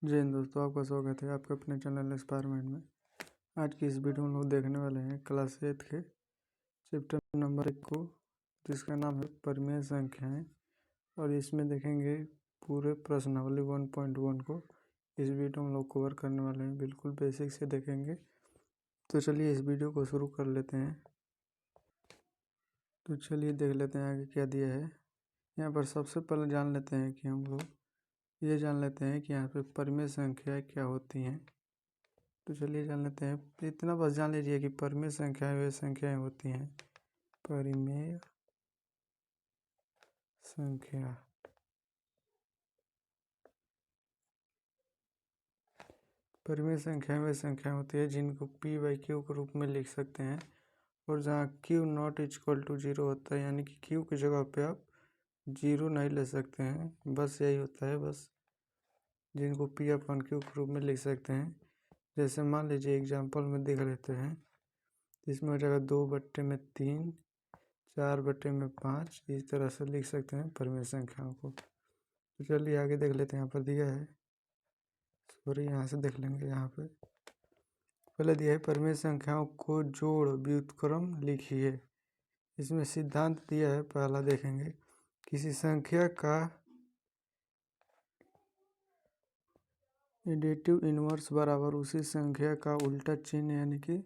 जय हिंद दोस्तों, आपका स्वागत है आपके अपने चैनल इंस्पायर माइंड में। आज की इस वीडियो में लोग देखने वाले हैं क्लास 8 के चैप्टर नंबर 1 को, जिसका नाम है परिमेय संख्याएं। और इसमें देखेंगे पूरे प्रश्नावली 1.1 को इस वीडियो में लोग कवर करने वाले हैं, बिल्कुल बेसिक से देखेंगे। तो चलिए इस वीडियो को शुरू कर लेते हैं। तो चलिए देख लेते हैं आगे क्या दिया है। यहाँ पर सबसे पहले जान लेते हैं कि हम लोग ये जान लेते हैं कि यहाँ पे परिमेय संख्याएं क्या होती हैं। तो चलिए जान लेते हैं, इतना बस जान लीजिए कि परिमेय संख्याएं वे संख्याएं होती हैं। परिमेय संख्या परिमेय संख्याएं वे संख्याएं होती है जिनको p/q के रूप में लिख सकते हैं, और जहाँ q नॉट इक्वल टू 0 होता है, यानी कि q की जगह पे आप 0 नहीं ले सकते हैं। बस यही होता है, बस जिनको p/q के रूप में लिख सकते हैं। जैसे मान लीजिए एग्जाम्पल में देख लेते हैं, इसमें हो जाएगा 2/3, 4/5, इस तरह से लिख सकते हैं परिमेय संख्याओं को। तो चलिए आगे देख लेते हैं। यहाँ पर दिया है, सॉरी यहाँ से देख लेंगे। यहाँ पे पहले दिया है परिमेय संख्याओं को जोड़ व्युत्क्रम लिखिए। इसमें सिद्धांत दिया है, पहला देखेंगे। किसी संख्या का एडिटिव इनवर्स बराबर उसी संख्या का उल्टा चिन्ह, यानी कि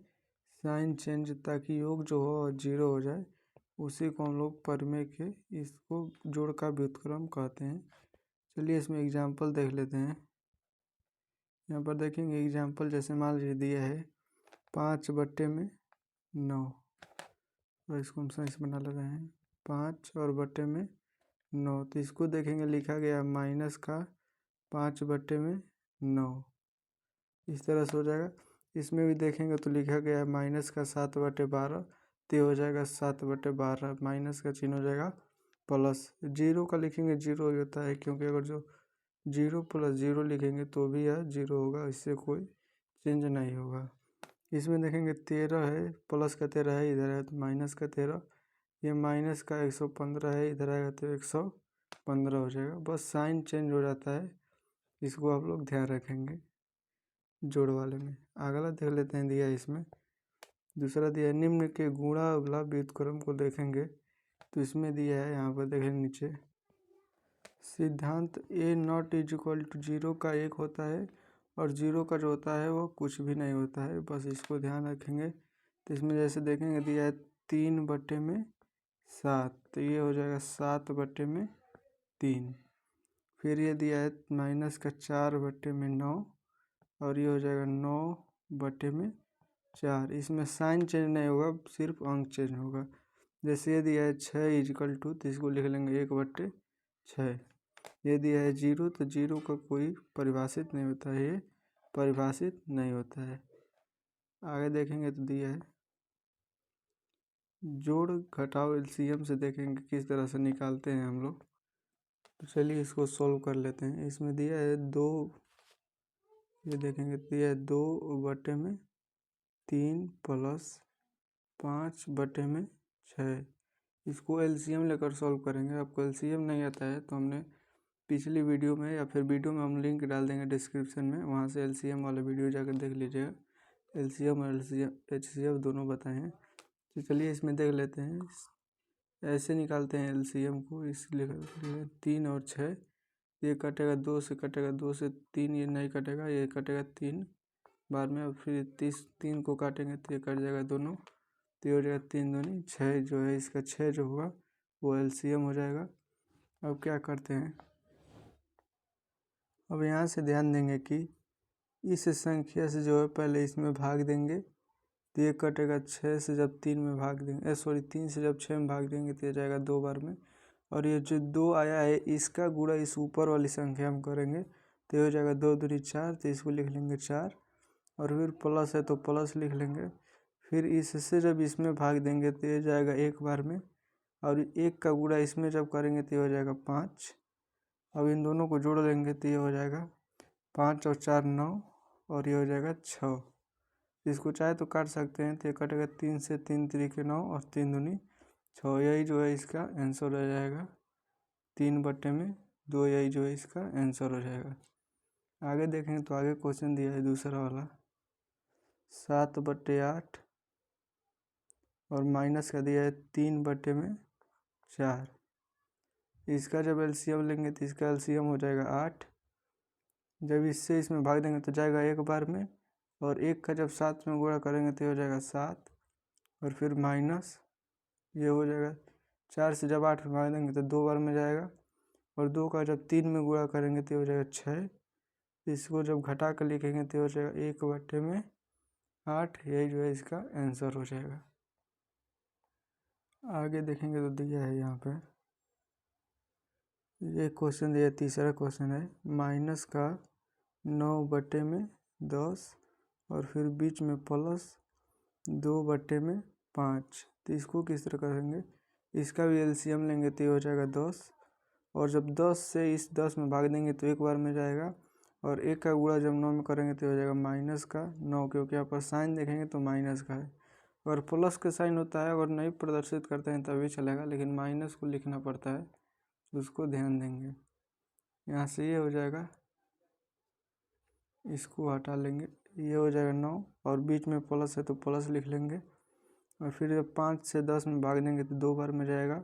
साइन चेंज, ताकि योग जो हो 0 हो जाए, उसी को हम लोग परिमेय के इसको जोड़ का व्युत्क्रम कहते हैं। चलिए इसमें एग्जाम्पल देख लेते हैं। यहाँ पर देखेंगे एग्जाम्पल, जैसे मान लीजिए दिया है 5/9, और इसको हम साइंस बना ले रहे हैं 5/9। तो इसको देखेंगे लिखा गया माइनस का 5/9, इस तरह से हो जाएगा। इसमें भी देखेंगे तो लिखा गया है माइनस का 7/12, तो हो जाएगा 7/12, माइनस का चिन्ह हो जाएगा प्लस। 0 का लिखेंगे 0 ही होता है, क्योंकि अगर जो 0 + 0 लिखेंगे तो भी यह 0 होगा, इससे कोई चेंज नहीं होगा। इसमें देखेंगे 13 है, प्लस का 13 है, इधर है तो माइनस का 13, ये माइनस का 115 है, इधर आएगा तो 115 हो जाएगा। बस साइन चेंज हो जाता है, इसको आप लोग ध्यान रखेंगे जोड़ वाले में। अगला देख लेते हैं, दिया है इसमें दूसरा दिया है निम्न के गुणा वाला व्युत्क्रम को देखेंगे। तो इसमें दिया है, यहाँ पर देखें नीचे, सिद्धांत a नॉट इक्वल टू 0 का 1 होता है, और 0 का जो होता है वो कुछ भी नहीं होता है, बस इसको ध्यान रखेंगे। तो इसमें जैसे देखेंगे दिया है 3/7, तो ये हो जाएगा 7/3। फिर ये दिया है माइनस का 4/9, और ये हो जाएगा 9/4। इसमें साइन चेंज नहीं होगा, सिर्फ अंक चेंज होगा। जैसे ये दिया है 6 इक्वल टू, तो इसको लिख लेंगे 1/6। ये दिया है 0, तो 0 का कोई परिभाषित नहीं होता है, ये परिभाषित नहीं होता है। आगे देखेंगे तो दिया है जोड़ घटाव एलसीएम से देखेंगे किस तरह से निकालते हैं हम लोग। तो चलिए इसको सॉल्व कर लेते हैं। इसमें दिया है 2, ये देखेंगे दिया है 2/3 प्लस 5/6। इसको एलसीएम लेकर सॉल्व करेंगे। आपको एलसीएम नहीं आता है तो हमने पिछली वीडियो में, या फिर वीडियो में हम लिंक डाल देंगे डिस्क्रिप्शन में, वहाँ से एलसीएम वाला वीडियो जाकर देख लीजिएगा। एलसीएम और एचसीएफ दोनों बताए हैं। तो चलिए इसमें देख लेते हैं, ऐसे निकालते हैं एलसीएम को। इसलिए 3 और 6, ये कटेगा 2 से, कटेगा 2 से 3, ये नहीं कटेगा, ये कटेगा 3 बार में। और फिर 3 को काटेंगे तो ये कट जाएगा दोनों, तो ये हो जाएगा 3 दूनी 6, जो है इसका 6 जो होगा वो एलसीएम हो जाएगा। अब क्या करते हैं, अब यहाँ से ध्यान देंगे कि इस संख्या से जो है पहले इसमें भाग देंगे, तो ये कटेगा 6 से। जब 3 में भाग देंगे, 3 से जब 6 में भाग देंगे तो ये जाएगा 2 बार में। और ये जो 2 आया है, इसका गुणा इस ऊपर वाली संख्या हम करेंगे, तो ये हो जाएगा 2 दूनी 4, तो इसको लिख लेंगे 4। और फिर प्लस है तो प्लस लिख लेंगे। फिर इससे जब इसमें भाग देंगे तो ये जाएगा 1 बार में, और 1 का गुणा इसमें जब करेंगे तो ये हो जाएगा 5। अब इन दोनों को जोड़ लेंगे तो ये हो जाएगा 5 और 4 9, और ये हो जाएगा 6। इसको चाहे तो काट सकते हैं, तो ये कटेगा 3 से, 3 3 9, और 3 दूनी 6। यही जो है इसका आंसर हो जाएगा 3/2, यही जो है इसका आंसर हो जाएगा। आगे देखेंगे तो आगे क्वेश्चन दिया है दूसरा वाला 7/8 और माइनस का दिया है 3/4। इसका जब एलसीएम लेंगे तो इसका एलसीएम हो जाएगा 8। जब इससे इसमें भाग देंगे तो जाएगा एक बार में, और एक का जब 7 में गुणा करेंगे तो हो जाएगा 7, और फिर माइनस ये हो जाएगा 4 से जब 8 में भाग देंगे तो 2 बार में जाएगा, और 2 का जब 3 में गुणा करेंगे तो हो जाएगा 6। इसको जब घटा कर लिखेंगे तो हो जाएगा 1/8। यही जो है इसका आंसर हो जाएगा। आगे देखेंगे तो दिया है यहाँ पे ये क्वेश्चन दिया, तीसरा क्वेश्चन है माइनस का 9/10 और फिर बीच में प्लस 2/5। तो इसको किस तरह करेंगे, इसका भी एलसीएम लेंगे तो ये हो जाएगा 10, और जब 10 से इस 10 में भाग देंगे तो एक बार में जाएगा, और एक का गुणा जब 9 में करेंगे तो हो जाएगा माइनस का 9, क्योंकि यहाँ पर साइन देखेंगे तो माइनस का है। अगर प्लस का साइन होता है अगर नहीं प्रदर्शित करते हैं तभी चलेगा, लेकिन माइनस को लिखना पड़ता है, उसको ध्यान देंगे। यहाँ से ये हो जाएगा, इसको हटा लेंगे, ये हो जाएगा 9, और बीच में प्लस है तो प्लस लिख लेंगे, और फिर जब 5 से 10 में भाग देंगे तो 2 बार में जाएगा,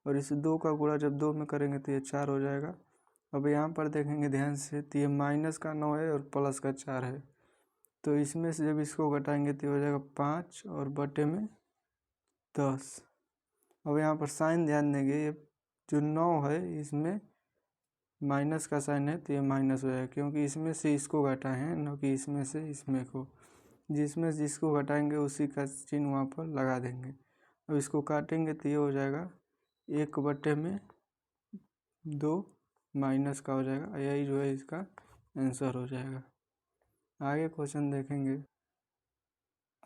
और इस 2 का गुणा जब 2 में करेंगे तो ये 4 हो जाएगा। अब यहाँ पर देखेंगे ध्यान से तो ये माइनस का 9 है और प्लस का 4 है, तो इसमें से जब इसको घटाएंगे तो हो जाएगा 5 और बटे में 10। अब यहाँ पर साइन ध्यान देंगे, ये जो 9 है इसमें माइनस का साइन है तो ये माइनस हो जाएगा, क्योंकि इसमें से इसको घटाए हैं न कि इसमें से इसमें को। जिसमें जिसको घटाएंगे उसी का चिन्ह वहाँ पर लगा देंगे। अब इसको काटेंगे तो ये हो जाएगा 1/2 माइनस का हो जाएगा। यही जो है इसका आंसर हो जाएगा। आगे क्वेश्चन देखेंगे,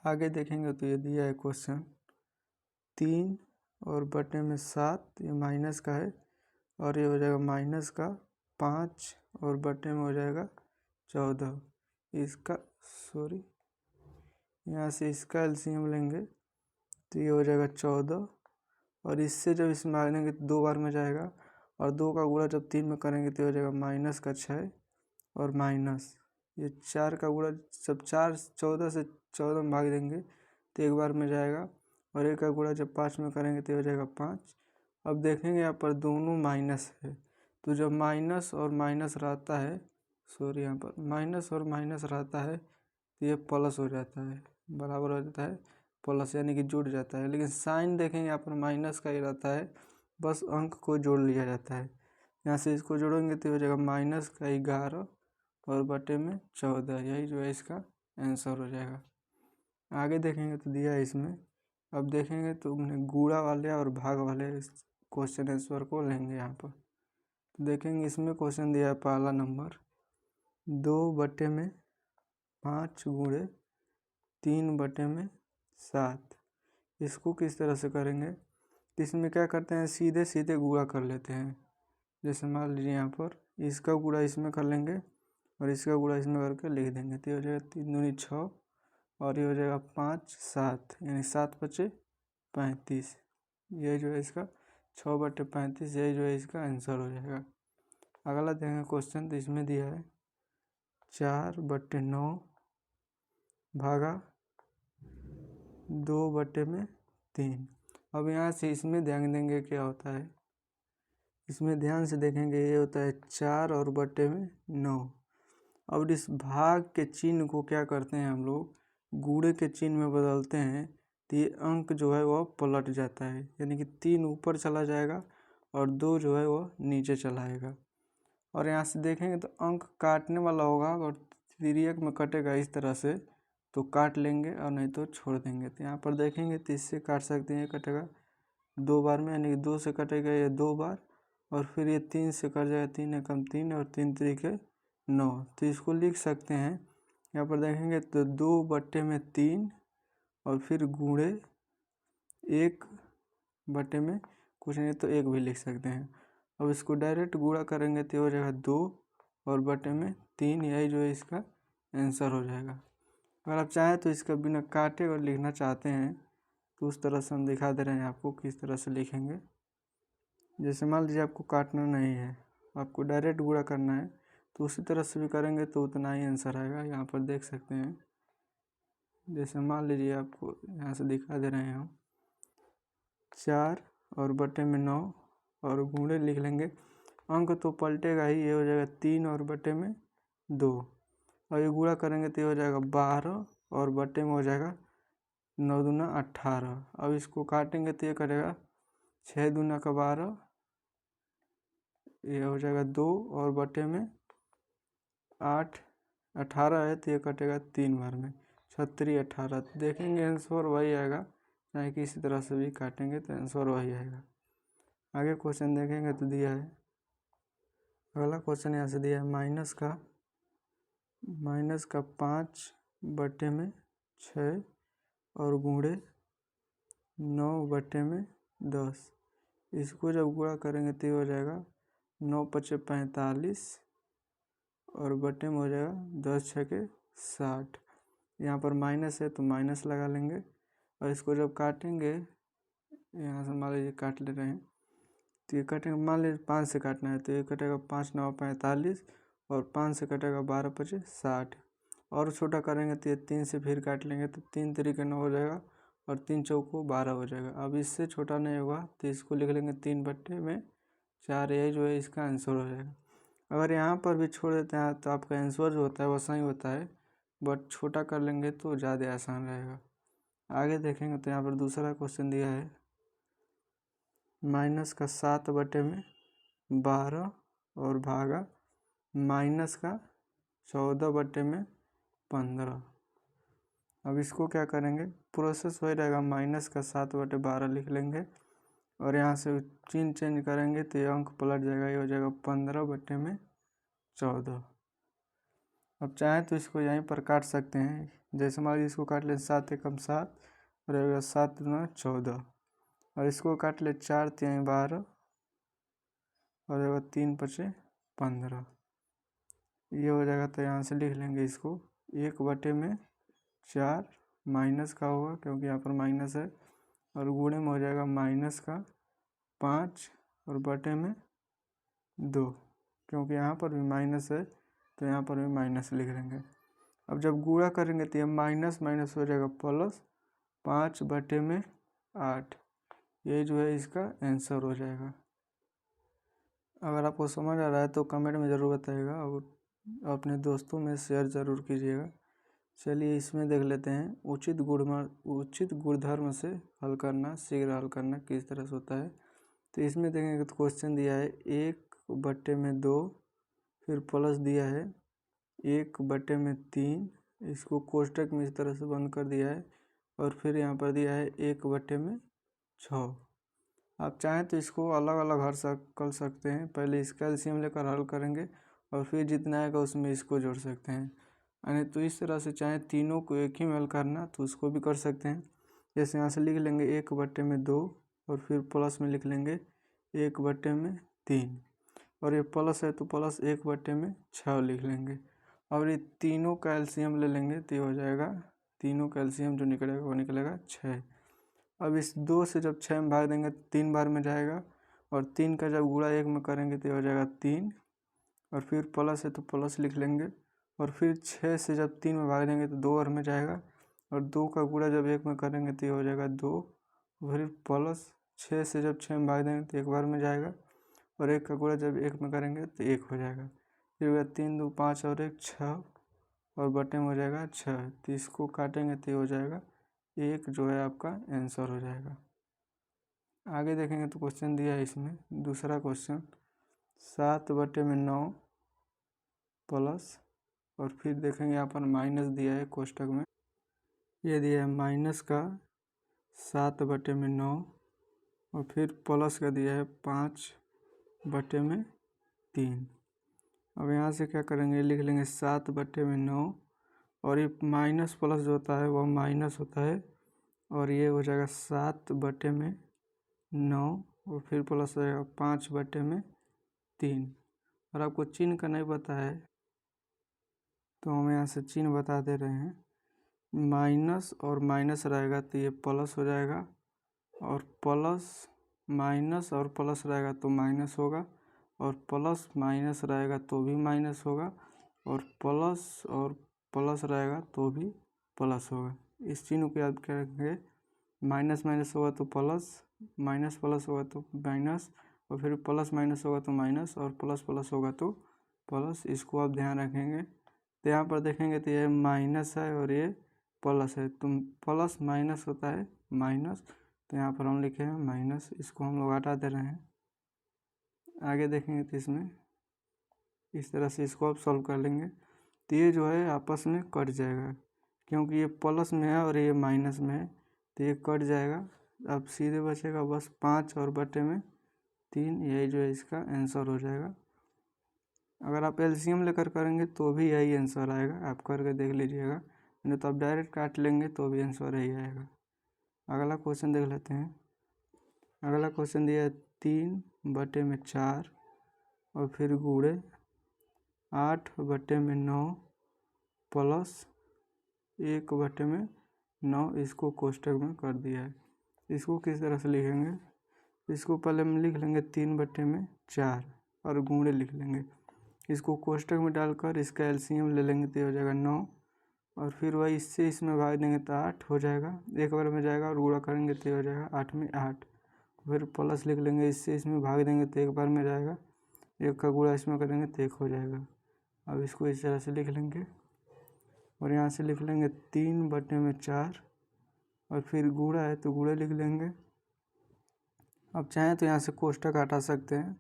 आगे देखेंगे तो ये दिया है क्वेश्चन 3 और बटे में 7, ये माइनस का है, और ये हो जाएगा माइनस का 5 और बटे में हो जाएगा 14। इसका यहाँ से इसका एलसीएम लेंगे तो ये हो जाएगा 14, और इससे जब इसमें भागेंगे तो 2 बार में जाएगा, और 2 का गुणा जब 3 में करेंगे तो हो जाएगा माइनस का 6, और माइनस ये 4 का गुणा जब 14 से 14 में भाग देंगे तो एक बार में जाएगा, और 1 का गुणा जब 5 में करेंगे तो हो जाएगा 5। अब देखेंगे यहाँ पर दोनों माइनस है, तो जब माइनस और माइनस रहता है, यहाँ पर माइनस और माइनस रहता है तो ये प्लस हो जाता है, बराबर हो जाता है प्लस, यानी कि जुड़ जाता है। लेकिन साइन देखेंगे यहाँ पर माइनस का ही रहता है, बस अंक को जोड़ लिया जाता है। यहाँ से इसको जोड़ेंगे तो हो जाएगा माइनस का 11 और बटे में 14। यही जो है इसका आंसर हो जाएगा। आगे देखेंगे तो दिया है इसमें, अब देखेंगे तो गुणा वाले और भाग वाले क्वेश्चन आंसर को लेंगे यहाँ पर। तो देखेंगे इसमें क्वेश्चन दिया है पहला नंबर 2/5 गुणे 3/7। इसको किस तरह से करेंगे, इसमें क्या करते हैं सीधे सीधे गुणा कर लेते हैं। जैसे मान लीजिए यहाँ पर इसका गुणा इसमें कर लेंगे और इसका गुणा इसमें करके लिख देंगे तो ये हो जाएगा 3 दूनी 6, और ये हो जाएगा 5 7, यानी 7×5 = 35। ये जो है इसका 6/35, यही जो है इसका आंसर हो जाएगा। अगला देखेंगे क्वेश्चन, तो इसमें दिया है 4/9 भागा 2/3। अब यहाँ से इसमें ध्यान देंगे क्या होता है, इसमें ध्यान से देखेंगे ये होता है 4 और बटे में 9। अब इस भाग के चिन्ह को क्या करते हैं हम लोग, गुणे के चिन्ह में बदलते हैं, तो ये अंक जो है वह पलट जाता है, यानी कि 3 ऊपर चला जाएगा और 2 जो है वह नीचे चला आएगा। और यहाँ से देखेंगे तो अंक काटने वाला होगा, और तिर्यक में कटेगा इस तरह से तो काट लेंगे और नहीं तो छोड़ देंगे। तो यहाँ पर देखेंगे तो इससे काट सकते हैं, ये कटेगा 2 बार में, यानी कि 2 से कटेगा ये 2 बार, और फिर ये 3 से कट जाएगा, 3 एकम 3 और 3 त्रिके 9। तो इसको लिख सकते हैं, यहाँ पर देखेंगे तो 2/3 और फिर गुणे 1/में कुछ नहीं तो 1 भी लिख सकते हैं। अब इसको डायरेक्ट गुणा करेंगे तो हो जाएगा 2 और बटे में 3। यही जो है इसका आंसर हो जाएगा। अगर आप चाहें तो इसका बिना काटे और लिखना चाहते हैं तो उस तरह से हम दिखा दे रहे हैं आपको किस तरह से लिखेंगे। जैसे मान लीजिए आपको काटना नहीं है, आपको डायरेक्ट गुणा करना है, तो उसी तरह से भी करेंगे तो उतना ही आंसर आएगा। यहाँ पर देख सकते हैं, जैसे मान लीजिए आपको यहाँ से दिखा दे रहे हैं हम 4 और बटे में 9 और गुणे लिख लेंगे। अंक तो पलटेगा ही, ये हो जाएगा 3 और बटे में 2 और ये गुणा करेंगे तो ये हो जाएगा 12 और बटे में हो जाएगा 9 दूना 18। अब इसको काटेंगे तो ये करेगा 6 दूना का 12, ये हो जाएगा 2 और बटे में 8, 18 है तो ये कटेगा 3 बार में 36 18। देखेंगे आंसर वही आएगा, चाहे किसी तरह से भी काटेंगे तो आंसर वही आएगा। आगे क्वेश्चन देखेंगे तो दिया है, अगला क्वेश्चन यहाँ से दिया है माइनस का 5 बटे में 6 और गुणे 9 बटे में 10। इसको जब गुणा करेंगे तो ये हो जाएगा 9 पचे 45 और बटे में हो जाएगा 10 छके 60। यहाँ पर माइनस है तो माइनस लगा लेंगे और इसको जब काटेंगे, यहाँ से मान लीजिए काट ले रहे हैं तो ये कटेगा, मान लीजिए 5 से काटना है तो ये कटेगा 5 9 45 और 5 से कटेगा 12 पचे 60 और छोटा करेंगे तो ये 3 से फिर काट लेंगे तो 3 तरीके 9 हो जाएगा और 3 चौको 12 हो जाएगा। अब इससे छोटा नहीं होगा तो इसको लिख लेंगे 3 बटे में 4, यही जो है इसका आंसर हो जाएगा। अगर यहाँ पर भी छोड़ देते हैं तो आपका आंसर जो होता है वैसा ही होता है, बट छोटा कर लेंगे तो ज़्यादा आसान रहेगा। आगे देखेंगे तो यहाँ पर दूसरा क्वेश्चन दिया है माइनस का 7 बटे में 12 और भागा माइनस का 14 बटे में 15। अब इसको क्या करेंगे, प्रोसेस वही रहेगा, माइनस का 7 बटे 12 लिख लेंगे और यहाँ से चिन्ह चेंज करेंगे तो ये अंक पलट जाएगा, ये हो जाएगा 15 बटे में 14। अब चाहें तो इसको यहीं पर काट सकते हैं, जैसे मान लीजिए इसको काट ले 7 एकम 7 रहेगा 7 दूना 14 और इसको काट ले 4 तिहाई 12 और रहेगा 3 पचे 15, ये हो जाएगा। तो यहाँ से लिख लेंगे इसको 1 बटे में 4 माइनस का होगा क्योंकि यहाँ पर माइनस है और गुणे में हो जाएगा माइनस का 5 और बटे में 2 क्योंकि यहाँ पर भी माइनस है तो यहाँ पर भी माइनस लिख लेंगे। अब जब गुणा करेंगे तो ये माइनस माइनस हो जाएगा प्लस 5 बटे में 8, ये जो है इसका आंसर हो जाएगा। अगर आपको समझ आ रहा है तो कमेंट में ज़रूर बताइएगा और अपने दोस्तों में शेयर ज़रूर कीजिएगा। चलिए इसमें देख लेते हैं उचित गुणधर्म से हल करना, शीघ्र हल करना किस तरह से होता है। तो इसमें देखेंगे तो क्वेश्चन दिया है 1 बटे में 2, फिर प्लस दिया है 1 बटे में 3, इसको कोष्टक में इस तरह से बंद कर दिया है और फिर यहाँ पर दिया है 1 बटे में 6। आप चाहें तो इसको अलग अलग हल कर सकते हैं, पहले इसका एलसीएम लेकर हल करेंगे और फिर जितना आएगा उसमें इसको जोड़ सकते हैं, यानी तो इस तरह से चाहे तीनों को एक ही में हल करना तो उसको भी कर सकते हैं। जैसे यहाँ से लिख लेंगे 1 बटे में 2 और फिर प्लस में लिख लेंगे 1 बटे में 3 और ये प्लस है तो प्लस 1 बटे में 6 लिख लेंगे और ये तीनों का एलसीएम ले लेंगे तो ये हो जाएगा, तीनों का एलसीएम जो निकलेगा वो निकलेगा 6। अब इस 2 से जब 6 में भाग देंगे तो 3 बार में जाएगा और 3 का जब गुणा 1 में करेंगे तो ये हो जाएगा 3 और फिर प्लस है तो प्लस लिख लेंगे और फिर 6 से जब 3 में भाग देंगे तो 2 बार में जाएगा और 2 का गुणा जब 1 में करेंगे तो ये हो जाएगा 2, फिर प्लस 6 से जब 6 में भाग देंगे तो 1 बार में जाएगा और 1 का गुणा जब 1 में करेंगे तो 1 हो जाएगा, फिर हो गया 3 2 5 और 1 6 और बटे में हो जाएगा 6। तो इसको काटेंगे तो ये हो जाएगा 1 जो है आपका आंसर हो जाएगा। आगे देखेंगे तो क्वेश्चन दिया है इसमें दूसरा क्वेश्चन 7 बटे में 9 प्लस और फिर देखेंगे यहाँ पर माइनस दिया है कोष्टक में, ये दिया है माइनस का 7 बटे में 9 और फिर प्लस का दिया है 5 बटे में 3। अब यहाँ से क्या करेंगे, लिख लेंगे 7 बटे में 9 और ये माइनस प्लस जो होता है वह माइनस होता है और ये हो जाएगा 7 बटे में 9 और फिर प्लस हो जाएगा 5 बटे में 3। और आपको चिन्ह का नहीं पता है तो हम यहाँ से चिन्ह बता दे रहे हैं, माइनस और माइनस रहेगा तो ये प्लस हो जाएगा और प्लस माइनस और प्लस रहेगा तो माइनस होगा और प्लस माइनस रहेगा तो भी माइनस होगा, और प्लस रहेगा तो भी प्लस होगा। इस चिन्ह को याद करेंगे, माइनस माइनस होगा तो प्लस, माइनस प्लस होगा तो माइनस, और फिर प्लस माइनस होगा तो माइनस, और प्लस प्लस होगा तो प्लस। इसको आप ध्यान रखेंगे। तो यहाँ पर देखेंगे तो ये माइनस है और ये प्लस है, तो प्लस माइनस होता है माइनस, तो यहाँ पर हम लिखे हैं माइनस। इसको हम लोग हटा दे रहे हैं। आगे देखेंगे तो इसमें इस तरह से इसको आप सॉल्व कर लेंगे। तो ये जो है आपस में कट जाएगा, क्योंकि ये प्लस में है और ये माइनस में है, तो ये कट जाएगा। अब सीधे बचेगा बस 5 और बटे में 3, यही जो है इसका आंसर हो जाएगा। अगर आप एलसीएम लेकर करेंगे तो भी यही आंसर आएगा, आप करके देख लीजिएगा, नहीं तो आप डायरेक्ट काट लेंगे तो भी आंसर यही आएगा। अगला क्वेश्चन देख लेते हैं। अगला क्वेश्चन दिया है 3 बटे में 4 और फिर गुणे 8 बटे में 9 प्लस 1 बटे में 9, इसको कोष्टक में कर दिया है। इसको किस तरह से लिखेंगे? इसको पहले हम लिख लेंगे 3 बटे में 4 और गुणे लिख लेंगे। इसको कोष्टक में डालकर इसका एलसीएम ले लेंगे तो हो जाएगा 9, और फिर वही इससे इसमें भाग देंगे तो 8 हो जाएगा, एक बार में जाएगा, और गुणा करेंगे तो हो जाएगा 8 में 8। फिर प्लस लिख लेंगे, इससे इसमें भाग देंगे तो एक बार में जाएगा, एक का गुणा इसमें करेंगे तो 1 हो जाएगा। अब इसको इस तरह से लिख लेंगे, और यहाँ से लिख लेंगे 3 बटे में 4 और फिर गुणा है तो गुणे लिख लेंगे। अब चाहें तो यहाँ से कोष्टक हटा सकते हैं,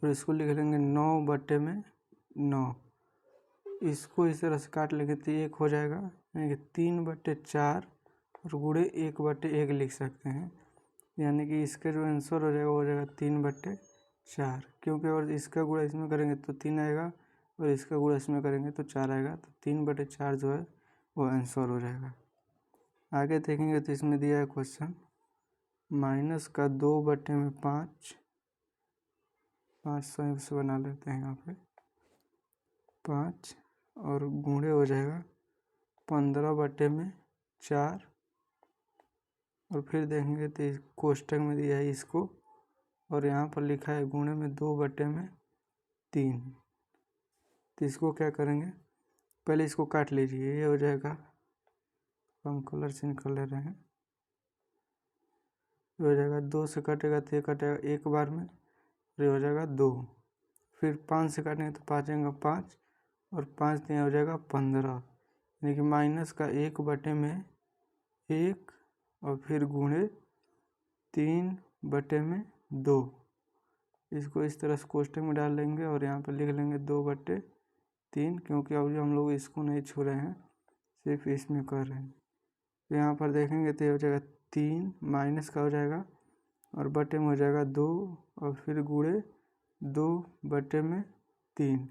फिर इसको लिख लेंगे 9 बटे में 9। इसको इस तरह से काट लेंगे तो 1 हो जाएगा, यानी कि 3 बटे 4 और गुणे 1 बटे 1 लिख सकते हैं, यानी कि इसका जो आंसर हो जाएगा वो हो जाएगा 3 बटे 4, क्योंकि अगर इसका गुणा इसमें करेंगे तो 3 आएगा और इसका गुणा इसमें करेंगे तो 4 आएगा, तो 3 बटे 4 जो है वो आंसर हो जाएगा। आगे देखेंगे तो इसमें दिया है क्वेश्चन माइनस का 2 बटे में 5 संयुक्त से बना लेते हैं यहाँ पे 5, और गुणे हो जाएगा 15 बटे में 4, और फिर देखेंगे तो कोष्टक में दिया है इसको, और यहाँ पर लिखा है गुणे में 2 बटे में 3। तो इसको क्या करेंगे, पहले इसको काट लीजिए, ये हो जाएगा, हम कलर चेंज कर ले रहे हैं, ये हो जाएगा 2 से कटेगा तो ये कटेगा एक बार में, ये हो जाएगा 2। फिर 5 से काटेंगे तो 5 आएगा 5, और 5 तो यहाँ हो जाएगा 15, यानी कि माइनस का 1 बटे में 1 और फिर गुणे 3 बटे में 2। इसको इस तरह से कोष्टक में डाल लेंगे और यहाँ पर लिख लेंगे 2 बटे 3, क्योंकि अभी हम लोग इसको नहीं छू रहे हैं, सिर्फ इसमें कर रहे हैं। तो यहाँ पर देखेंगे तो ये हो जाएगा 3, माइनस का हो जाएगा और बटे में हो जाएगा 2, और फिर गुणे 2 बटे में 3।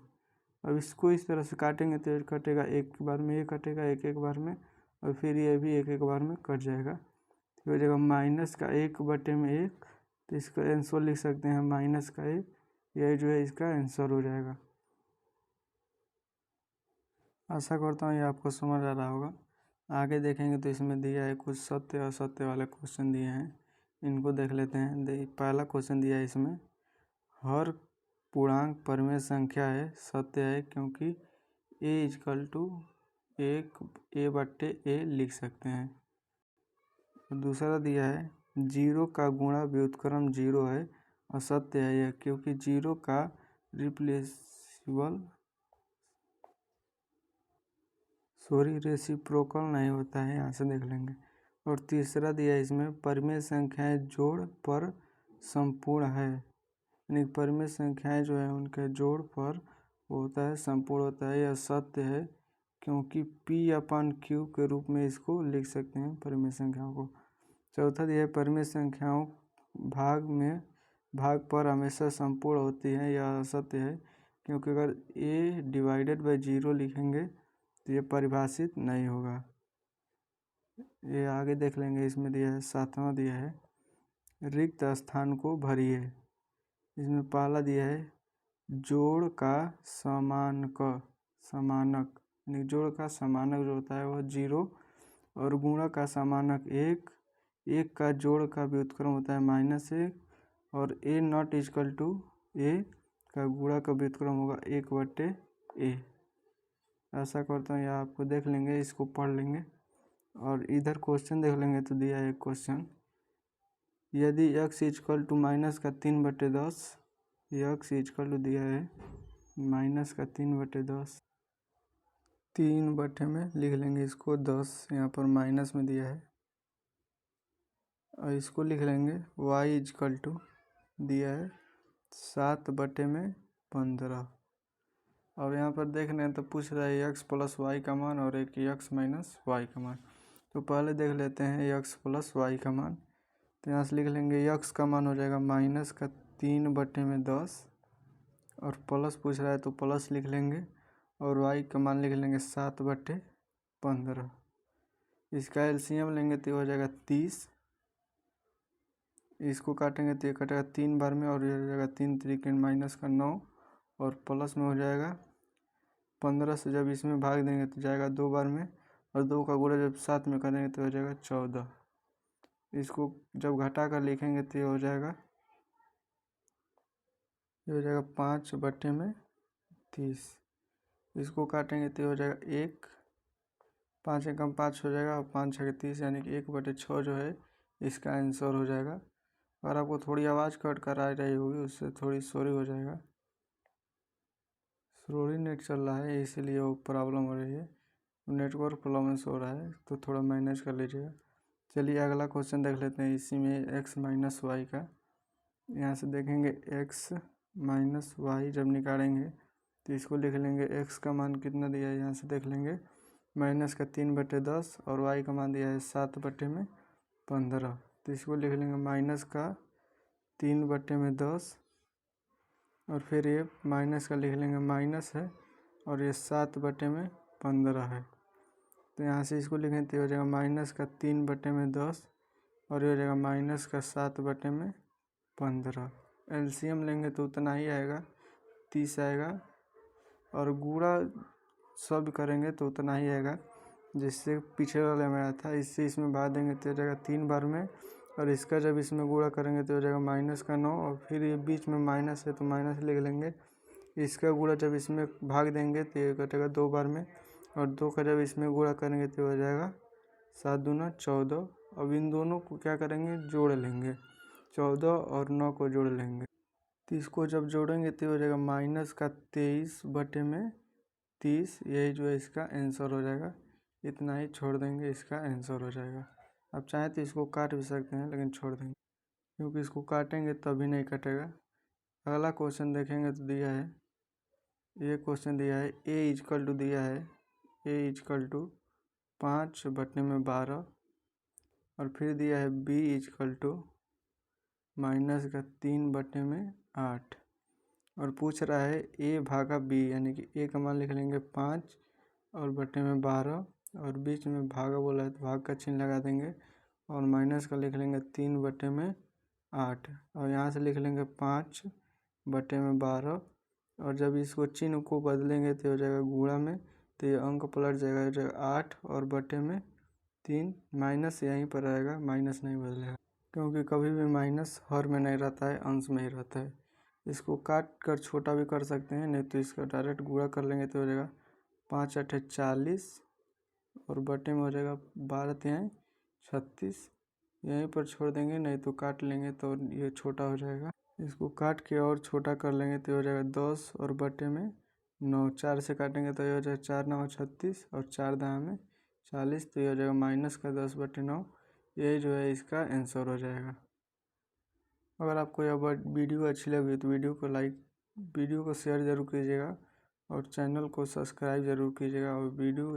अब इसको इस तरह से काटेंगे तो कटेगा एक बार में, ये कटेगा एक एक बार में, और फिर ये भी एक एक बार में कट जाएगा। तो हो जाएगा माइनस का 1 बटे में 1, तो इसका आंसर लिख सकते हैं माइनस का 1, यही जो है इसका आंसर हो जाएगा। आशा करता हूँ ये आपको समझ आ रहा होगा। आगे देखेंगे तो इसमें दिया है कुछ सत्य और असत्य वाले क्वेश्चन दिए हैं, इनको देख लेते हैं। पहला क्वेश्चन दिया है इसमें, हर पूर्णांक परिमेय संख्या है, सत्य है क्योंकि a इजकल टू 1 a बट्टे a लिख सकते हैं। दूसरा दिया है 0 का गुणा व्युत्क्रम 0 है, असत्य है यह क्योंकि 0 का रेसिप्रोकल नहीं होता है, यहाँ से देख लेंगे। और तीसरा दिया है इसमें परिमेय संख्याएं जोड़ पर संपूर्ण है, यानी परिमेय संख्याएं जो है उनके जोड़ पर होता है, संपूर्ण होता है, यह सत्य है क्योंकि P/Q के रूप में इसको लिख सकते हैं परिमेय संख्याओं को। चौथा दिया है परिमेय संख्याओं भाग पर हमेशा संपूर्ण होती है, यह असत्य है क्योंकि अगर a/0 लिखेंगे तो ये परिभाषित नहीं होगा। ये आगे देख लेंगे। इसमें दिया है, सातवां दिया है रिक्त स्थान को भरिए। इसमें पहला दिया है जोड़ का समानक, यानी जोड़ का समानक जो होता है वह 0, और गुणा का समानक 1 का जोड़ का व्युत्क्रम होता है -1, और a not equal to a का गुणा का व्युत्क्रम होगा 1/a। ऐसा करता हूँ, या आपको देख लेंगे, इसको पढ़ लेंगे और इधर क्वेश्चन देख लेंगे। तो दिया है क्वेश्चन, यदि x इक्वल टू माइनस का 3/10, x इक्वल टू दिया है माइनस का 3/10, 3 में लिख लेंगे इसको 10, यहाँ पर माइनस में दिया है, और इसको लिख लेंगे y इक्वल टू दिया है 7/15। और यहाँ पर देख रहे हैं तो पूछ रहा है x प्लस वाई का मान और एक x माइनस वाई का मान। तो पहले देख लेते हैं x प्लस वाई का मान। तो यहाँ से लिख लेंगे x का मान हो जाएगा माइनस का 3/10, और प्लस पूछ रहा है तो प्लस लिख लेंगे, और y का मान लिख लेंगे 7/15। इसका एलसीएम लेंगे तो हो जाएगा 30। इसको काटेंगे तो ये कटेगा 3 बार में, और ये हो जाएगा 3 त्रिक माइनस का 9, और प्लस में हो जाएगा 15 से जब इसमें भाग देंगे तो जाएगा 2 बार में, और 2 का गुणा जब 7 में करेंगे तो हो जाएगा 14। इसको जब घटा कर लिखेंगे तो ये हो जाएगा 5/30। इसको काटेंगे तो हो जाएगा 1, 5 एकम 5 हो जाएगा, और 5 6 30, यानी कि 1/6 जो है इसका आंसर हो जाएगा। अगर आपको थोड़ी आवाज़ कट कर आ रही होगी, उससे थोड़ी सॉरी हो जाएगा, स्लोली नेट चल रहा है इसीलिए वो प्रॉब्लम हो रही है, नेटवर्क प्रॉब्लम हो रहा है, तो थोड़ा मैनेज कर लीजिएगा। चलिए अगला क्वेश्चन देख लेते हैं, इसी में x माइनस वाई का। यहाँ से देखेंगे x माइनस वाई जब निकालेंगे तो इसको लिख लेंगे, x का मान कितना दिया है, यहाँ से देख लेंगे माइनस का 3/10, और y का मान दिया है 7/15। तो इसको लिख लेंगे माइनस का 3/10, और फिर ये माइनस का लिख लेंगे माइनस है, और ये 7/15 है। तो यहाँ से इसको लिखें तो हो जाएगा माइनस का 3/10, और ये हो जाएगा माइनस का 7/15। एलसीएम लेंगे तो उतना ही आएगा, 30 आएगा, और गुणा सब करेंगे तो उतना ही आएगा जिससे पिछले वाले में आया था। इससे इसमें भाग देंगे तो हो जाएगा 3 बार में, और इसका जब इसमें गुणा करेंगे तो हो जाएगा माइनस का 9, और फिर ये बीच में माइनस है तो माइनस लिख लेंगे। इसका गुणा जब इसमें भाग देंगे तो ये कटेगा 2 बार में, और 2 का जब इसमें गुणा करेंगे तो हो जाएगा 7 दूना 14। अब इन दोनों को क्या करेंगे, जोड़ लेंगे, 14 और 9 को जोड़ लेंगे। तो इसको जब जोड़ेंगे तो हो जाएगा माइनस का 23/30, यही जो है इसका आंसर हो जाएगा। इतना ही छोड़ देंगे, इसका आंसर हो जाएगा। आप चाहें तो इसको काट भी सकते हैं, लेकिन छोड़ देंगे क्योंकि इसको काटेंगे तभी नहीं कटेगा। अगला क्वेश्चन देखेंगे तो दिया है, ये क्वेश्चन दिया है a इक्वल टू दिया है a इक्वल टू 5/12, और फिर दिया है b इक्वल टू माइनस का 3/8, और पूछ रहा है a भागा b, यानी कि a का मान लिख लेंगे 5 और बटे में 12, और बीच में भागा बोला है तो भाग का चिन्ह लगा देंगे, और माइनस का लिख लेंगे 3/8, और यहाँ से लिख लेंगे 5/12, और जब इसको चिन्ह को बदलेंगे तो हो जाएगा गुणा में, तो ये अंक पलट जाएगा, हो जाएगा 8 और बटे में 3। माइनस यहीं पर रहेगा, माइनस नहीं बदलेगा क्योंकि कभी भी माइनस हर में नहीं रहता है, अंश में ही रहता है। इसको काट कर छोटा भी कर सकते हैं, नहीं तो इसका डायरेक्ट गुणा कर लेंगे तो हो जाएगा 5 8 40, और बटे में हो जाएगा 12 3 36। यहीं पर छोड़ देंगे, नहीं तो काट लेंगे तो ये छोटा हो जाएगा। इसको काट के और छोटा कर लेंगे तो हो जाएगा 10 और बटे में 9। 4 से काटेंगे तो ये हो जाएगा 4 9 36, और 4 दाएँ में 40, तो ये हो जाएगा माइनस का 10/9। यही जो है इसका आंसर हो जाएगा। अगर आपको यह वीडियो अच्छी लगी तो वीडियो को शेयर ज़रूर कीजिएगा, और चैनल को सब्सक्राइब ज़रूर कीजिएगा, और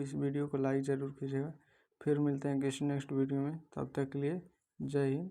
इस वीडियो को लाइक ज़रूर कीजिएगा। फिर मिलते हैं किसी नेक्स्ट वीडियो में, तब तक के लिए जय हिंद।